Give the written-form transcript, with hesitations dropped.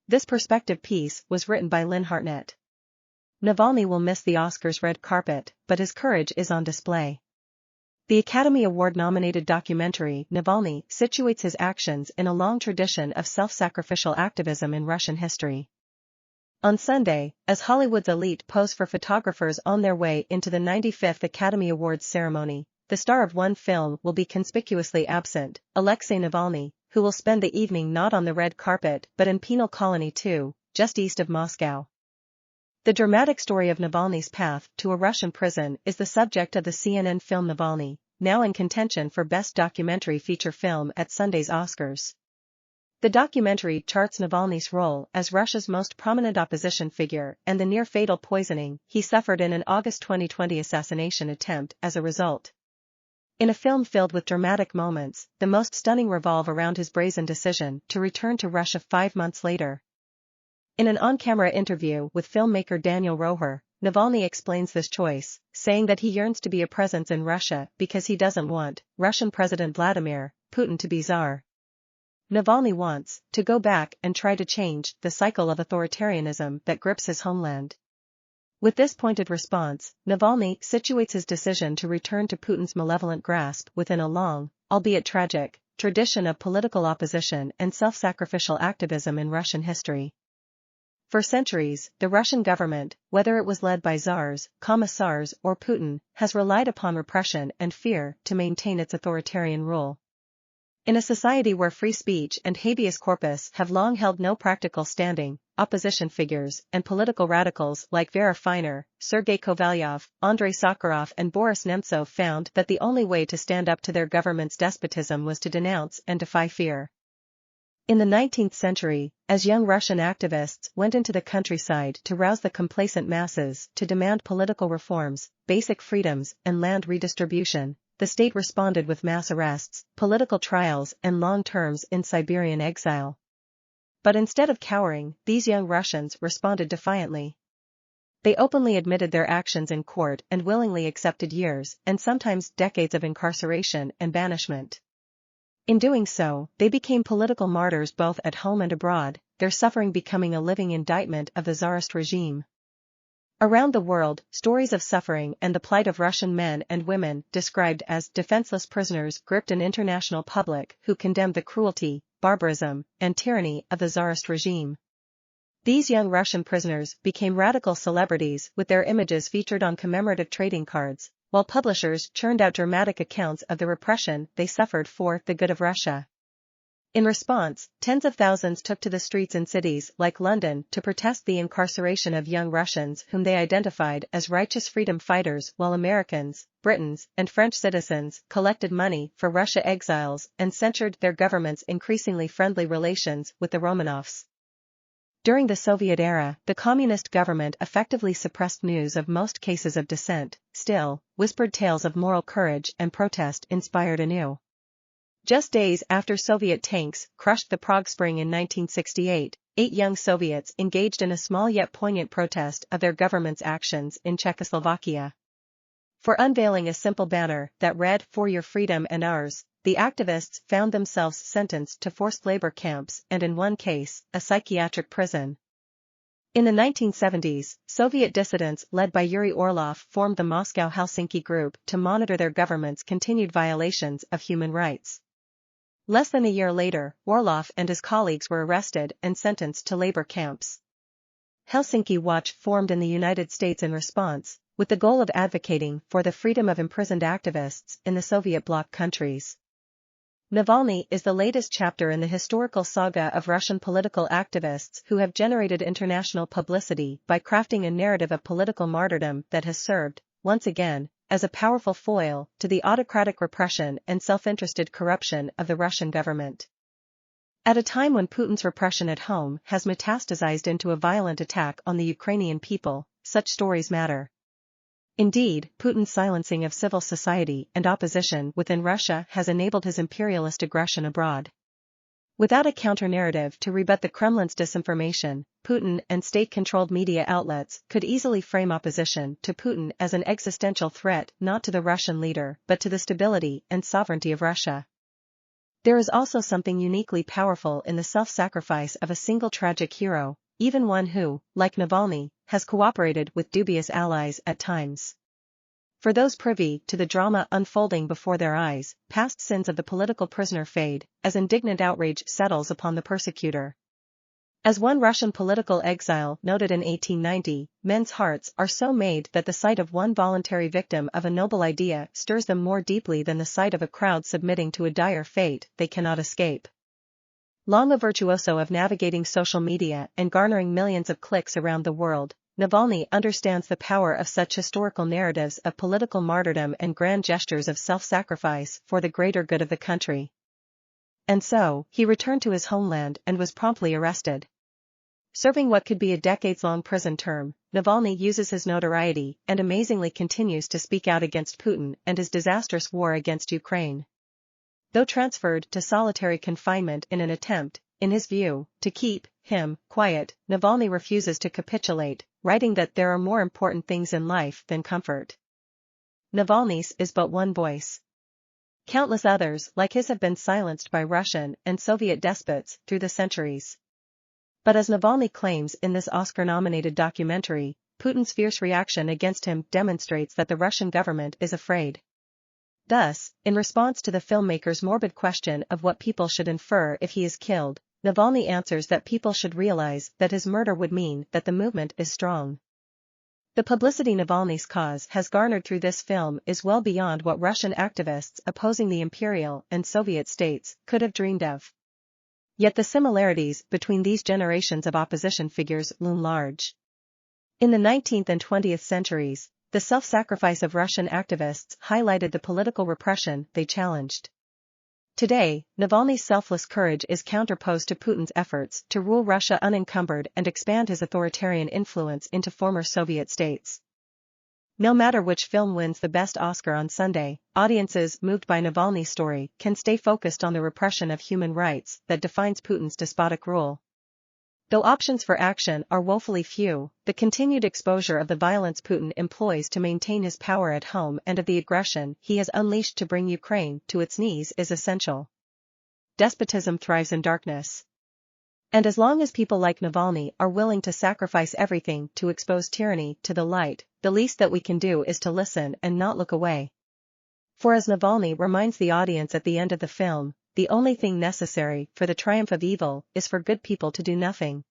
This perspective piece was written by Lynn Hartnett. Navalny will miss the Oscars red carpet, but his courage is on display. The Academy Award-nominated documentary Navalny situates his actions in a long tradition of self-sacrificial activism in Russian history. On Sunday, as Hollywood's elite pose for photographers on their way into the 95th Academy Awards ceremony, the star of one film will be conspicuously absent, Alexei Navalny, who will spend the evening not on the red carpet but in Penal Colony 2, just east of Moscow. The dramatic story of Navalny's path to a Russian prison is the subject of the CNN film Navalny, now in contention for Best Documentary Feature Film at Sunday's Oscars. The documentary charts Navalny's role as Russia's most prominent opposition figure and the near-fatal poisoning he suffered in an August 2020 assassination attempt as a result. In a film filled with dramatic moments, the most stunning revolve around his brazen decision to return to Russia 5 months later. In an on-camera interview with filmmaker Daniel Roher, Navalny explains this choice, saying that he yearns to be a presence in Russia because he doesn't want Russian President Vladimir Putin to be czar. Navalny wants to go back and try to change the cycle of authoritarianism that grips his homeland. With this pointed response, Navalny situates his decision to return to Putin's malevolent grasp within a long, albeit tragic, tradition of political opposition and self-sacrificial activism in Russian history. For centuries, the Russian government, whether it was led by czars, commissars, or Putin, has relied upon repression and fear to maintain its authoritarian rule. In a society where free speech and habeas corpus have long held no practical standing, opposition figures and political radicals like Vera Finer, Sergei Kovalyov, Andrei Sakharov and Boris Nemtsov found that the only way to stand up to their government's despotism was to denounce and defy fear. In the 19th century, as young Russian activists went into the countryside to rouse the complacent masses to demand political reforms, basic freedoms, and land redistribution, the state responded with mass arrests, political trials, and long terms in Siberian exile. But instead of cowering, these young Russians responded defiantly. They openly admitted their actions in court and willingly accepted years and sometimes decades of incarceration and banishment. In doing so, they became political martyrs both at home and abroad, their suffering becoming a living indictment of the Tsarist regime. Around the world, stories of suffering and the plight of Russian men and women described as defenseless prisoners gripped an international public who condemned the cruelty, barbarism, and tyranny of the Tsarist regime. These young Russian prisoners became radical celebrities with their images featured on commemorative trading cards, while publishers churned out dramatic accounts of the repression they suffered for the good of Russia. In response, tens of thousands took to the streets in cities like London to protest the incarceration of young Russians whom they identified as righteous freedom fighters, while Americans, Britons, and French citizens collected money for Russia exiles and censured their government's increasingly friendly relations with the Romanovs. During the Soviet era, the communist government effectively suppressed news of most cases of dissent. Still, whispered tales of moral courage and protest inspired anew. Just days after Soviet tanks crushed the Prague Spring in 1968, 8 young Soviets engaged in a small yet poignant protest of their government's actions in Czechoslovakia. For unveiling a simple banner that read, "For your freedom and ours," the activists found themselves sentenced to forced labor camps and in one case, a psychiatric prison. In the 1970s, Soviet dissidents led by Yuri Orlov formed the Moscow-Helsinki group to monitor their government's continued violations of human rights. Less than a year later, Orlov and his colleagues were arrested and sentenced to labor camps. Helsinki Watch formed in the United States in response, with the goal of advocating for the freedom of imprisoned activists in the Soviet bloc countries. Navalny is the latest chapter in the historical saga of Russian political activists who have generated international publicity by crafting a narrative of political martyrdom that has served, once again, as a powerful foil to the autocratic repression and self-interested corruption of the Russian government. At a time when Putin's repression at home has metastasized into a violent attack on the Ukrainian people, such stories matter. Indeed, Putin's silencing of civil society and opposition within Russia has enabled his imperialist aggression abroad. Without a counter-narrative to rebut the Kremlin's disinformation, Putin and state-controlled media outlets could easily frame opposition to Putin as an existential threat not to the Russian leader but to the stability and sovereignty of Russia. There is also something uniquely powerful in the self-sacrifice of a single tragic hero, even one who, like Navalny, has cooperated with dubious allies at times. For those privy to the drama unfolding before their eyes, past sins of the political prisoner fade, as indignant outrage settles upon the persecutor. As one Russian political exile noted in 1890, men's hearts are so made that the sight of one voluntary victim of a noble idea stirs them more deeply than the sight of a crowd submitting to a dire fate they cannot escape. Long a virtuoso of navigating social media and garnering millions of clicks around the world, Navalny understands the power of such historical narratives of political martyrdom and grand gestures of self-sacrifice for the greater good of the country. And so, he returned to his homeland and was promptly arrested. Serving what could be a decades-long prison term, Navalny uses his notoriety and amazingly continues to speak out against Putin and his disastrous war against Ukraine. Though transferred to solitary confinement in an attempt, in his view, to keep him quiet, Navalny refuses to capitulate, writing that there are more important things in life than comfort. Navalny's is but one voice. Countless others like his have been silenced by Russian and Soviet despots through the centuries. But as Navalny claims in this Oscar-nominated documentary, Putin's fierce reaction against him demonstrates that the Russian government is afraid. Thus, in response to the filmmaker's morbid question of what people should infer if he is killed, Navalny answers that people should realize that his murder would mean that the movement is strong. The publicity Navalny's cause has garnered through this film is well beyond what Russian activists opposing the imperial and Soviet states could have dreamed of. Yet the similarities between these generations of opposition figures loom large. In the 19th and 20th centuries, the self-sacrifice of Russian activists highlighted the political repression they challenged. Today, Navalny's selfless courage is counterposed to Putin's efforts to rule Russia unencumbered and expand his authoritarian influence into former Soviet states. No matter which film wins the best Oscar on Sunday, audiences moved by Navalny's story can stay focused on the repression of human rights that defines Putin's despotic rule. Though options for action are woefully few, the continued exposure of the violence Putin employs to maintain his power at home and of the aggression he has unleashed to bring Ukraine to its knees is essential. Despotism thrives in darkness. And as long as people like Navalny are willing to sacrifice everything to expose tyranny to the light, the least that we can do is to listen and not look away. For as Navalny reminds the audience at the end of the film, the only thing necessary for the triumph of evil is for good people to do nothing.